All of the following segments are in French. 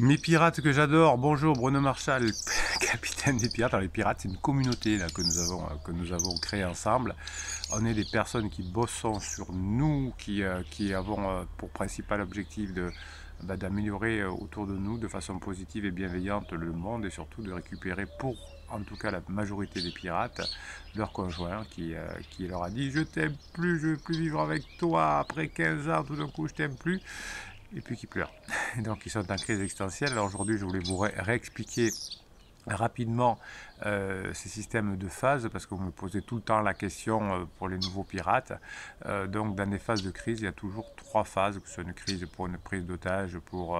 Mes pirates que j'adore, bonjour Bruno Marshall, capitaine des pirates. Alors les pirates, c'est une communauté là, que nous avons créée ensemble. On est des personnes qui bossons sur nous, qui avons pour principal objectif d'améliorer autour de nous de façon positive et bienveillante le monde et surtout de récupérer pour en tout cas la majorité des pirates leur conjoint qui leur a dit je t'aime plus, je veux plus vivre avec toi, après 15 ans tout d'un coup je t'aime plus et puis qui pleurent. Donc ils sont en crise existentielle. Alors aujourd'hui je voulais vous réexpliquer rapidement ces systèmes de phases parce que vous me posez tout le temps la question pour les nouveaux pirates. Donc dans des phases de crise, il y a toujours trois phases, que ce soit une crise pour une prise d'otage, pour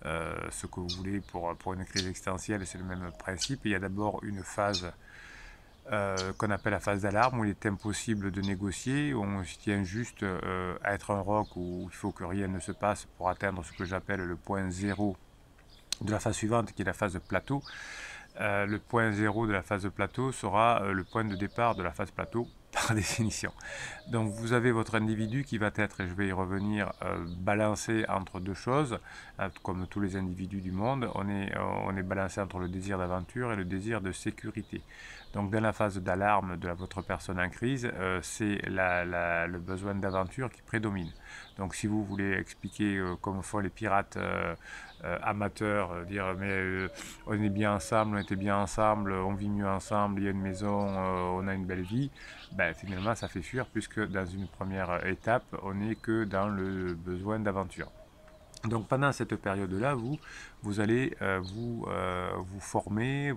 ce que vous voulez, pour une crise existentielle, c'est le même principe. Il y a d'abord une phase qu'on appelle la phase d'alarme, où il est impossible de négocier, où on se tient juste à être un roc, où il faut que rien ne se passe pour atteindre ce que j'appelle le point zéro de la phase suivante, qui est la phase de plateau. Le point zéro de la phase de plateau sera le point de départ de la phase plateau par définition. Donc vous avez votre individu qui va être, et je vais y revenir, balancé entre deux choses, comme tous les individus du monde, on est balancé entre le désir d'aventure et le désir de sécurité. Donc dans la phase d'alarme de votre personne en crise, c'est le besoin d'aventure qui prédomine. Donc si vous voulez expliquer comme font les pirates amateurs, dire mais on est bien ensemble, on était bien ensemble, on vit mieux ensemble, il y a une maison, on a une belle vie, ben, finalement ça fait fuir puisque dans une première étape, on n'est que dans le besoin d'aventure. Donc pendant cette période-là, vous allez vous former,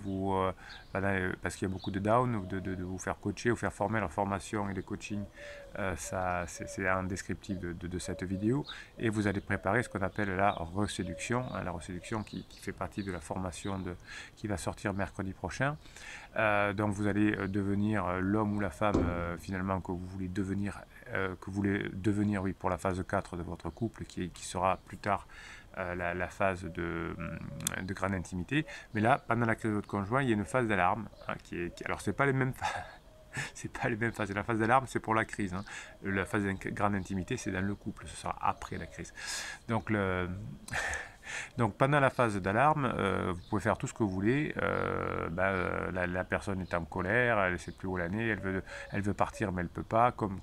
parce qu'il y a beaucoup de down, de vous faire coacher, vous faire former. La formation et les coachings, c'est un descriptif de cette vidéo. Et vous allez préparer ce qu'on appelle la reséduction, hein, la reséduction qui fait partie de la formation qui va sortir mercredi prochain. Donc vous allez devenir l'homme ou la femme finalement que vous voulez devenir oui, pour la phase 4 de votre couple qui sera plus tard la phase de grande intimité. Mais là, pendant la crise de votre conjoint, il y a une phase d'alarme hein, alors c'est pas les mêmes c'est pas les mêmes phases. La phase d'alarme, c'est pour la crise. Hein. La phase de grande intimité, c'est dans le couple. Ce sera après la crise. Donc, donc pendant la phase d'alarme, vous pouvez faire tout ce que vous voulez. La personne est en colère, elle ne sait plus où l'année, elle veut partir mais elle ne peut pas, comme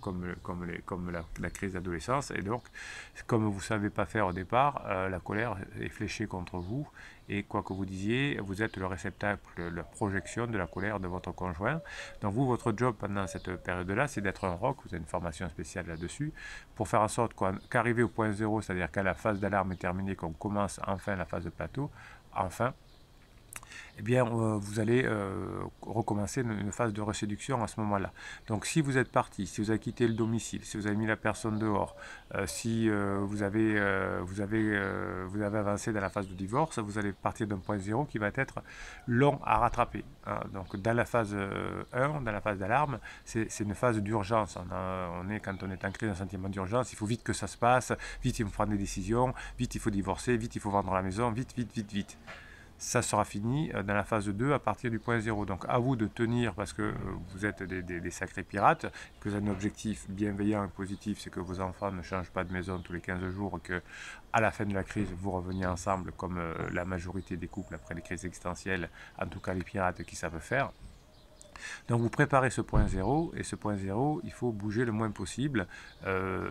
la crise d'adolescence. Et donc, comme vous ne savez pas faire au départ, la colère est fléchée contre vous. Et quoi que vous disiez, vous êtes le réceptacle, la projection de la colère de votre conjoint. Donc vous, votre job pendant cette période-là, c'est d'être un rock, vous avez une formation spéciale là-dessus, pour faire en sorte qu'arriver au point zéro, c'est-à-dire qu'à la phase d'alarme est terminée, qu'on commence enfin la phase de plateau, enfin, eh bien, vous allez recommencer une phase de reséduction à ce moment-là. Donc, si vous êtes parti, si vous avez quitté le domicile, si vous avez mis la personne dehors, si vous avez avancé dans la phase de divorce, vous allez partir d'un point zéro qui va être long à rattraper. Hein. Donc, dans la phase 1, dans la phase d'alarme, c'est une phase d'urgence. Quand on est en crise, un sentiment d'urgence, il faut vite que ça se passe, vite il faut prendre des décisions, vite il faut divorcer, vite il faut vendre la maison, vite, vite, vite, vite. Ça sera fini dans la phase 2 à partir du point 0. Donc à vous de tenir parce que vous êtes des sacrés pirates, que vous avez un objectif bienveillant et positif, c'est que vos enfants ne changent pas de maison tous les 15 jours, que à la fin de la crise, vous reveniez ensemble comme la majorité des couples après les crises existentielles, en tout cas les pirates qui savent faire. Donc vous préparez ce point zéro, et ce point zéro, il faut bouger le moins possible,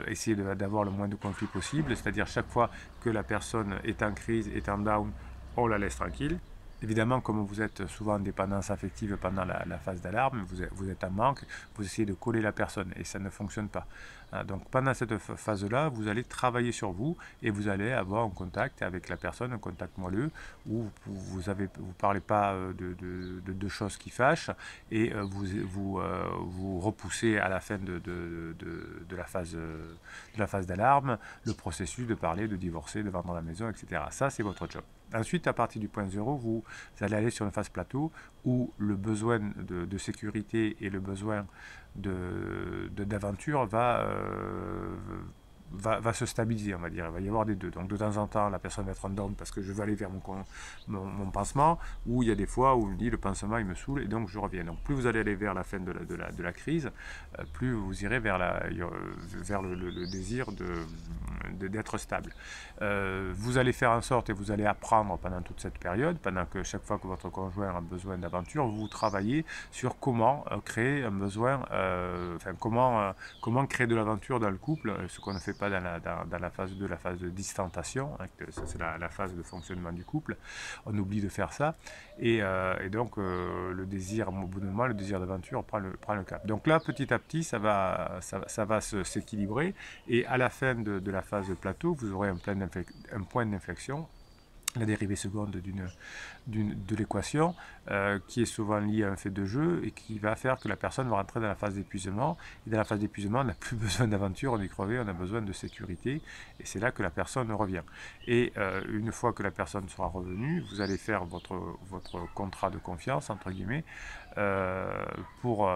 essayer d'avoir le moins de conflits possible, c'est-à-dire chaque fois que la personne est en crise, est en down, on la laisse tranquille. Évidemment, comme vous êtes souvent en dépendance affective pendant la phase d'alarme, vous êtes en manque, vous essayez de coller la personne et ça ne fonctionne pas. Donc pendant cette phase-là, vous allez travailler sur vous et vous allez avoir un contact avec la personne, un contact moelleux, où vous ne parlez pas de choses qui fâchent et vous repoussez à la fin de la phase d'alarme le processus de parler, de divorcer, de vendre la maison, etc. Ça, c'est votre job. Ensuite, à partir du point zéro, vous allez aller sur une phase plateau où le besoin de sécurité et le besoin d'aventure va se stabiliser, on va dire. Il va y avoir des deux. Donc de temps en temps, la personne va être en down parce que je veux aller vers mon pansement, ou il y a des fois où on me dit le pansement il me saoule et donc je reviens. Donc plus vous allez aller vers la fin de la crise, plus vous irez vers le désir d'être stable. Vous allez faire en sorte et vous allez apprendre pendant toute cette période, pendant que chaque fois que votre conjoint a besoin d'aventure, vous travaillez sur comment créer un besoin, comment créer de l'aventure dans le couple, ce qu'on ne fait pas dans la phase 2, la phase de distantation, hein, ça c'est la phase de fonctionnement du couple, on oublie de faire ça, et donc le désir, au bout d'un moment, le désir d'aventure prend le cap. Donc là, petit à petit, ça va s'équilibrer, et à la fin de la phase de plateau, vous aurez un point d'inflexion, la dérivée seconde de l'équation, qui est souvent liée à un fait de jeu et qui va faire que la personne va rentrer dans la phase d'épuisement. Et dans la phase d'épuisement, on n'a plus besoin d'aventure, on est crevé, on a besoin de sécurité. Et c'est là que la personne revient. Et une fois que la personne sera revenue, vous allez faire votre contrat de confiance, entre guillemets, pour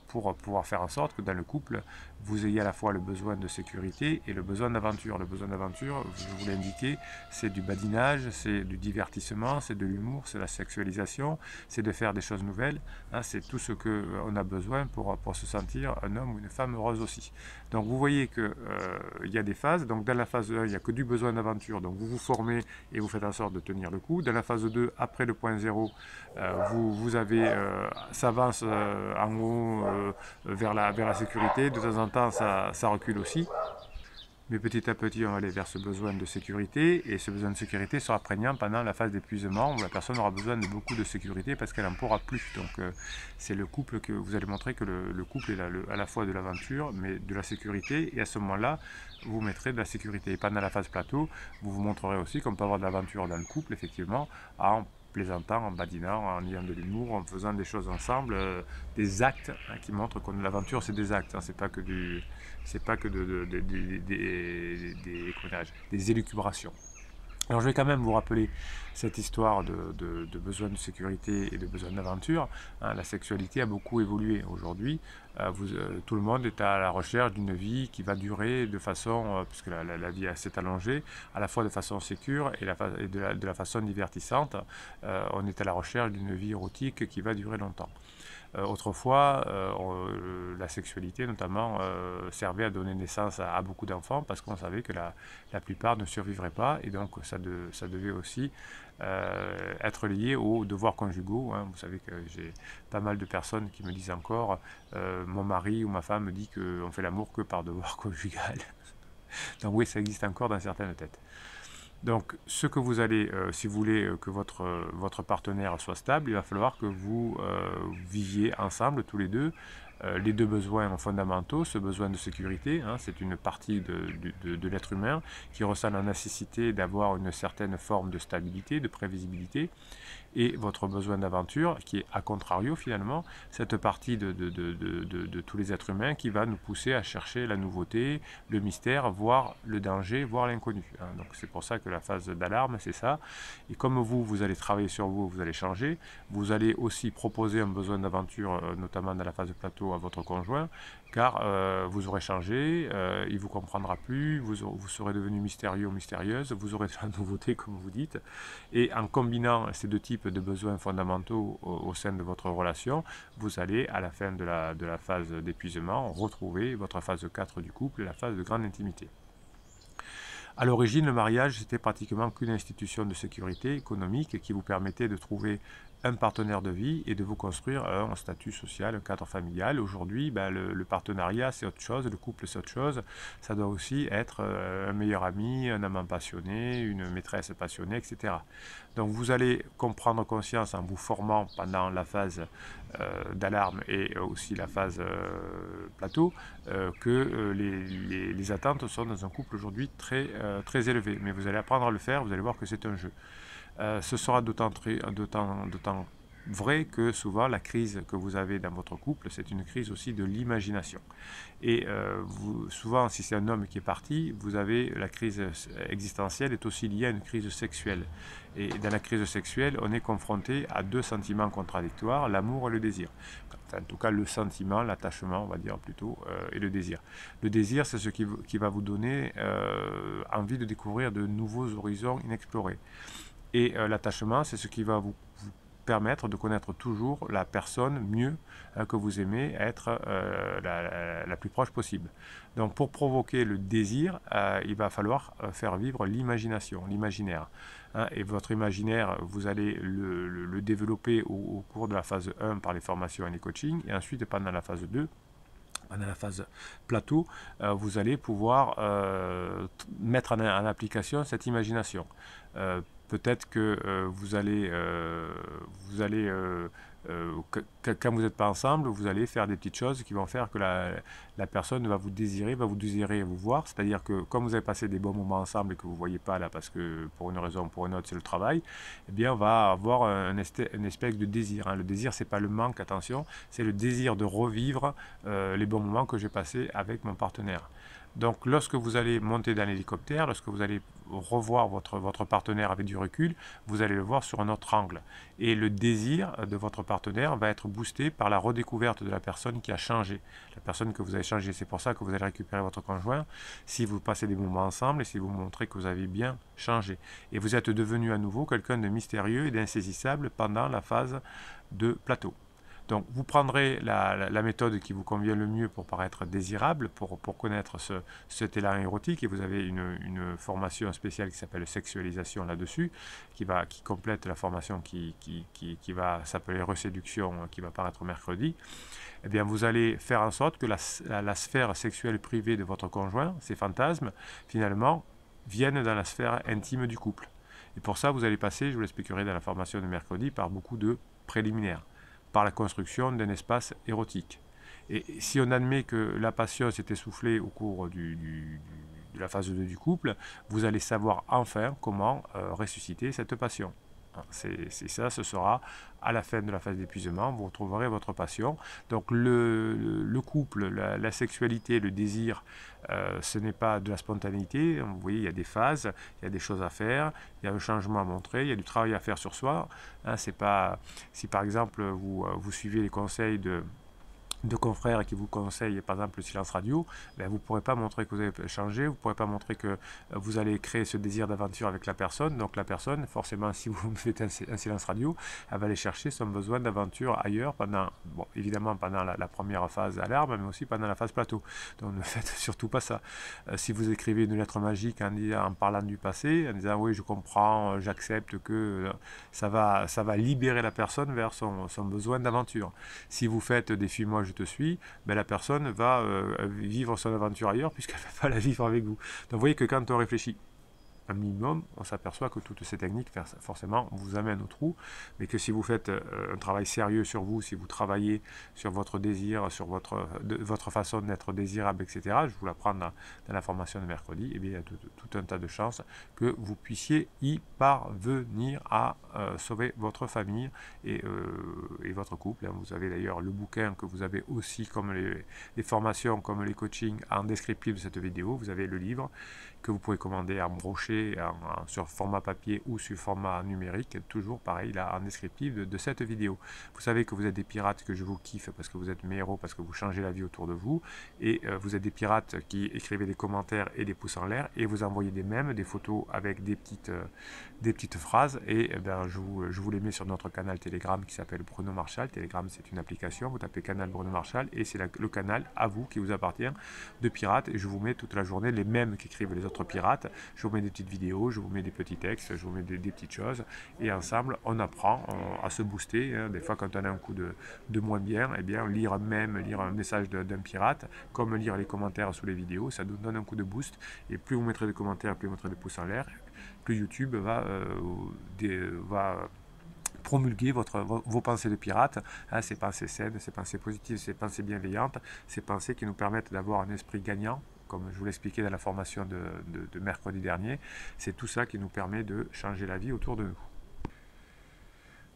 pouvoir faire en sorte que dans le couple, vous ayez à la fois le besoin de sécurité et le besoin d'aventure. Le besoin d'aventure, je vous l'ai indiqué, c'est du badinage, c'est du divertissement, c'est de l'humour, c'est la sexualisation, c'est de faire des choses nouvelles, hein, c'est tout ce qu'on a besoin pour se sentir un homme ou une femme heureuse aussi. Donc vous voyez qu'il y a des phases. Donc dans la phase 1, il n'y a que du besoin d'aventure, donc vous vous formez et vous faites en sorte de tenir le coup. Dans la phase 2, après le point 0, vous avez, ça avance en haut vers la sécurité, de temps en temps ça recule aussi. Mais petit à petit, on va aller vers ce besoin de sécurité, et ce besoin de sécurité sera prégnant pendant la phase d'épuisement, où la personne aura besoin de beaucoup de sécurité parce qu'elle n'en pourra plus. Donc c'est le couple que vous allez montrer que le couple est à la fois de l'aventure, mais de la sécurité, et à ce moment-là, vous mettrez de la sécurité. Et pendant la phase plateau, vous vous montrerez aussi qu'on peut avoir de l'aventure dans le couple, effectivement, en plaisantant, en badinant, en ayant de l'humour, en faisant des choses ensemble, des actes, hein, qui montrent que l'aventure c'est des actes, hein, c'est pas que des élucubrations. Alors je vais quand même vous rappeler cette histoire de besoin de sécurité et de besoin d'aventure. Hein, la sexualité a beaucoup évolué aujourd'hui. Tout le monde est à la recherche d'une vie qui va durer de façon, puisque la vie s'est allongée, à la fois de façon sécure et de la façon divertissante. On est à la recherche d'une vie érotique qui va durer longtemps. Autrefois, la sexualité notamment servait à donner naissance à beaucoup d'enfants parce qu'on savait que la plupart ne survivraient pas, et donc ça devait aussi être lié aux devoirs conjugaux. Hein. Vous savez que j'ai pas mal de personnes qui me disent encore mon mari ou ma femme me dit qu'on fait l'amour que par devoir conjugal. Donc oui, ça existe encore dans certaines têtes. Donc, ce que vous allez, si vous voulez que votre partenaire soit stable, il va falloir que vous viviez ensemble, tous les deux, les deux besoins fondamentaux. Ce besoin de sécurité, hein, c'est une partie de l'être humain qui ressent la nécessité d'avoir une certaine forme de stabilité, de prévisibilité, et votre besoin d'aventure, qui est à contrario finalement, cette partie de tous les êtres humains qui va nous pousser à chercher la nouveauté, le mystère, voire le danger, voire l'inconnu. Hein. Donc c'est pour ça que la phase d'alarme, c'est ça. Et comme vous allez travailler sur vous, vous allez changer, vous allez aussi proposer un besoin d'aventure, notamment dans la phase de plateau, à votre conjoint, car vous aurez changé, il ne vous comprendra plus, vous serez devenu mystérieux ou mystérieuse, vous aurez de la nouveauté comme vous dites, et en combinant ces deux types de besoins fondamentaux au sein de votre relation, vous allez à la fin de la phase d'épuisement retrouver votre phase 4 du couple, la phase de grande intimité. À l'origine, le mariage, c'était pratiquement qu'une institution de sécurité économique qui vous permettait de trouver un partenaire de vie et de vous construire un statut social, un cadre familial. Aujourd'hui, le partenariat, c'est autre chose, le couple, c'est autre chose. Ça doit aussi être un meilleur ami, un amant passionné, une maîtresse passionnée, etc. Donc vous allez prendre conscience en vous formant pendant la phase d'alarme et aussi la phase plateau, que les attentes sont dans un couple aujourd'hui très élevées. Mais vous allez apprendre à le faire, vous allez voir que c'est un jeu. Ce sera d'autant vrai que souvent la crise que vous avez dans votre couple, c'est une crise aussi de l'imagination. Et souvent, si c'est un homme qui est parti, vous avez la crise existentielle est aussi liée à une crise sexuelle. Et dans la crise sexuelle, on est confronté à deux sentiments contradictoires, l'amour et le désir. Enfin, en tout cas, le sentiment, l'attachement, on va dire plutôt, et le désir. Le désir, c'est ce qui va vous donner envie de découvrir de nouveaux horizons inexplorés. Et l'attachement, c'est ce qui va vous permettre de connaître toujours la personne mieux que vous aimez, être la plus proche possible. Donc pour provoquer le désir, il va falloir faire vivre l'imagination, l'imaginaire. Et votre imaginaire, vous allez le développer au cours de la phase 1 par les formations et les coachings, et ensuite pendant la phase 2, pendant la phase plateau, vous allez pouvoir mettre en application cette imagination. Peut-être que vous allez quand vous n'êtes pas ensemble, vous allez faire des petites choses qui vont faire que la personne va vous désirer vous voir. C'est-à-dire que comme vous avez passé des bons moments ensemble et que vous ne voyez pas là parce que pour une raison ou pour une autre c'est le travail, eh bien on va avoir une espèce de désir. Le désir, c'est pas le manque, attention, c'est le désir de revivre les bons moments que j'ai passés avec mon partenaire. Donc lorsque vous allez monter dans l'hélicoptère, lorsque vous allez revoir votre partenaire avec du recul, vous allez le voir sur un autre angle. Et le désir de votre partenaire va être boosté par la redécouverte de la personne qui a changé, la personne que vous avez changé. C'est pour ça que vous allez récupérer votre conjoint si vous passez des moments ensemble et si vous montrez que vous avez bien changé. Et vous êtes devenu à nouveau quelqu'un de mystérieux et d'insaisissable pendant la phase de plateau. Donc vous prendrez la méthode qui vous convient le mieux pour paraître désirable, pour connaître cet élan érotique, et vous avez une formation spéciale qui s'appelle sexualisation là-dessus, qui complète la formation qui va s'appeler reséduction, qui va paraître mercredi. Eh bien vous allez faire en sorte que la sphère sexuelle privée de votre conjoint, ses fantasmes, finalement, viennent dans la sphère intime du couple. Et pour ça, vous allez passer, je vous l'expliquerai dans la formation de mercredi, par beaucoup de préliminaires, par la construction d'un espace érotique. Et si on admet que la passion s'est essoufflée au cours de la phase 2 du couple, vous allez savoir enfin comment ressusciter cette passion. C'est ça, ce sera à la fin de la phase d'épuisement, vous retrouverez votre passion. Donc le couple, la sexualité, le désir, ce n'est pas de la spontanéité. Vous voyez, il y a des phases, il y a des choses à faire, il y a un changement à montrer, il y a du travail à faire sur soi. C'est pas, si par exemple vous suivez les conseils de confrères qui vous conseillent par exemple le silence radio, vous ne pourrez pas montrer que vous avez changé, vous ne pourrez pas montrer que vous allez créer ce désir d'aventure avec la personne. Donc la personne, forcément, si vous faites un silence radio, elle va aller chercher son besoin d'aventure ailleurs pendant, bon, évidemment pendant la première phase alarme, mais aussi pendant la phase plateau. Donc ne faites surtout pas ça. Si vous écrivez une lettre magique en parlant du passé, en disant oui je comprends, j'accepte que ça va libérer la personne vers son besoin d'aventure. Si vous faites des fuis-moi je te suis, la personne va vivre son aventure ailleurs puisqu'elle ne va pas la vivre avec vous. Donc vous voyez que quand on réfléchit un minimum, on s'aperçoit que toutes ces techniques, forcément, vous amènent au trou, mais que si vous faites un travail sérieux sur vous, si vous travaillez sur votre désir, sur votre façon d'être désirable, etc., je vous l'apprends dans la formation de mercredi, et bien, il y a tout un tas de chances que vous puissiez y parvenir à sauver votre famille et votre couple. Vous avez d'ailleurs le bouquin que vous avez aussi, comme les formations, comme les coachings, en descriptif de cette vidéo. Vous avez le livre que vous pouvez commander en broché sur format papier ou sur format numérique, toujours pareil là en descriptif de cette vidéo. Vous savez que vous êtes des pirates, que je vous kiffe parce que vous êtes mes héros, parce que vous changez la vie autour de vous, et vous êtes des pirates qui écrivez des commentaires et des pouces en l'air, et vous envoyez des mèmes, des photos avec des petites phrases, et je vous les mets sur notre canal Telegram qui s'appelle Bruno Marchal. Telegram, c'est une application, vous tapez canal Bruno Marchal et c'est le canal à vous qui vous appartient de pirates, et je vous mets toute la journée les mèmes qu'écrivent les autres pirates. Je vous mets des petites vidéos, je vous mets des petits textes, je vous mets des petites choses, et ensemble on apprend à se booster. Des fois quand on a un coup de moins bien, eh bien lire un message d'un pirate, comme lire les commentaires sous les vidéos, ça nous donne un coup de boost, et plus vous mettrez des commentaires, plus vous mettrez des pouces en l'air, plus YouTube va promulguer vos pensées de pirate, ces pensées saines, ces pensées positives, ces pensées bienveillantes, ces pensées qui nous permettent d'avoir un esprit gagnant, comme je vous l'expliquais dans la formation de mercredi dernier. C'est tout ça qui nous permet de changer la vie autour de nous.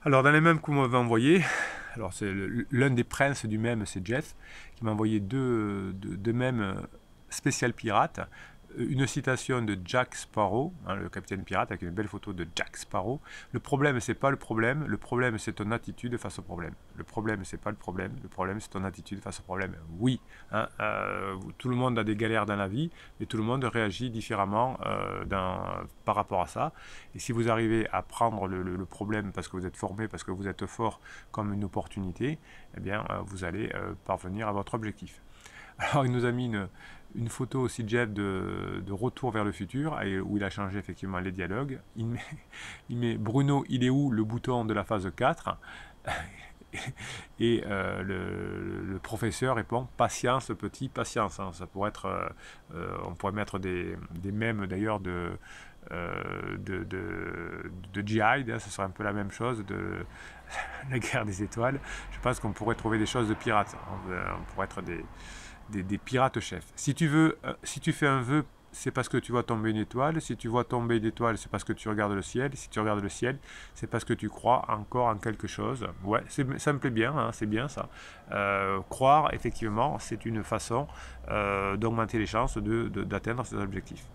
Alors dans les mèmes que vous m'avez envoyé, alors c'est l'un des princes du mème, c'est Jeff, qui m'a envoyé deux mèmes spécial pirate. Une citation de Jack Sparrow, hein, le capitaine pirate, avec une belle photo de Jack Sparrow. Le problème, c'est pas le problème c'est ton attitude face au problème. Le problème, c'est pas le problème c'est ton attitude face au problème. Oui, hein, tout le monde a des galères dans la vie, mais tout le monde réagit différemment par rapport à ça. Et si vous arrivez à prendre le problème parce que vous êtes formé, parce que vous êtes fort, comme une opportunité, eh bien, vous allez parvenir à votre objectif. Alors il nous a mis une photo aussi, Jeff, de Retour vers le futur, où il a changé effectivement les dialogues. Il met Bruno, il est où le bouton de la phase 4 et le professeur répond patience petit, patience. Hein. Ça pourrait être, on pourrait mettre des mèmes d'ailleurs de Jihad, hein, ce serait un peu la même chose, de la guerre des étoiles. Je pense qu'on pourrait trouver des choses de pirates. On pourrait être des pirates chefs. Si tu fais un vœu, c'est parce que tu vois tomber une étoile. Si tu vois tomber une étoile, c'est parce que tu regardes le ciel. Si tu regardes le ciel, c'est parce que tu crois encore en quelque chose. Ouais, ça me plaît bien, hein, c'est bien ça. Croire, effectivement, c'est une façon d'augmenter les chances d'atteindre ses objectifs.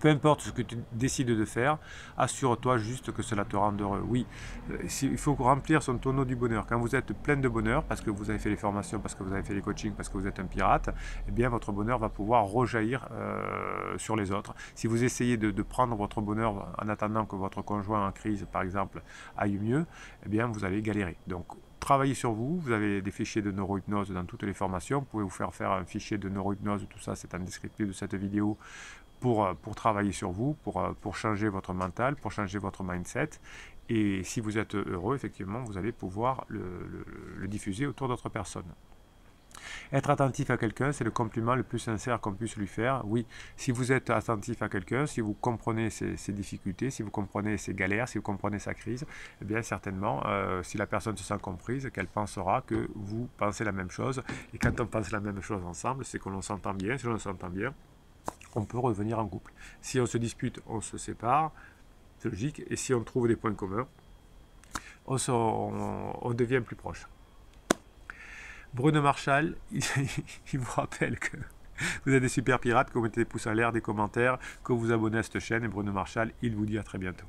Peu importe ce que tu décides de faire, assure-toi juste que cela te rende heureux. Oui, il faut remplir son tonneau du bonheur. Quand vous êtes plein de bonheur, parce que vous avez fait les formations, parce que vous avez fait les coachings, parce que vous êtes un pirate, eh bien votre bonheur va pouvoir rejaillir sur les autres. Si vous essayez de prendre votre bonheur en attendant que votre conjoint en crise, par exemple, aille mieux, eh bien vous allez galérer. Donc, travaillez sur vous, vous avez des fichiers de neurohypnose dans toutes les formations, vous pouvez vous faire un fichier de neurohypnose, tout ça c'est en descriptif de cette vidéo, pour travailler sur vous, pour changer votre mental, pour changer votre mindset. Et si vous êtes heureux, effectivement, vous allez pouvoir le diffuser autour d'autres personnes. Être attentif à quelqu'un, c'est le compliment le plus sincère qu'on puisse lui faire. Oui, si vous êtes attentif à quelqu'un, si vous comprenez ses difficultés, si vous comprenez ses galères, si vous comprenez sa crise, eh bien certainement, si la personne se sent comprise, qu'elle pensera que vous pensez la même chose. Et quand on pense la même chose ensemble, c'est que l'on s'entend bien. Si l'on s'entend bien, on peut revenir en couple. Si on se dispute, on se sépare, c'est logique. Et si on trouve des points communs, on devient plus proche. Bruno Marshall, il vous rappelle que vous êtes des super pirates, que vous mettez des pouces en l'air, des commentaires, que vous vous abonnez à cette chaîne. Et Bruno Marshall, il vous dit à très bientôt.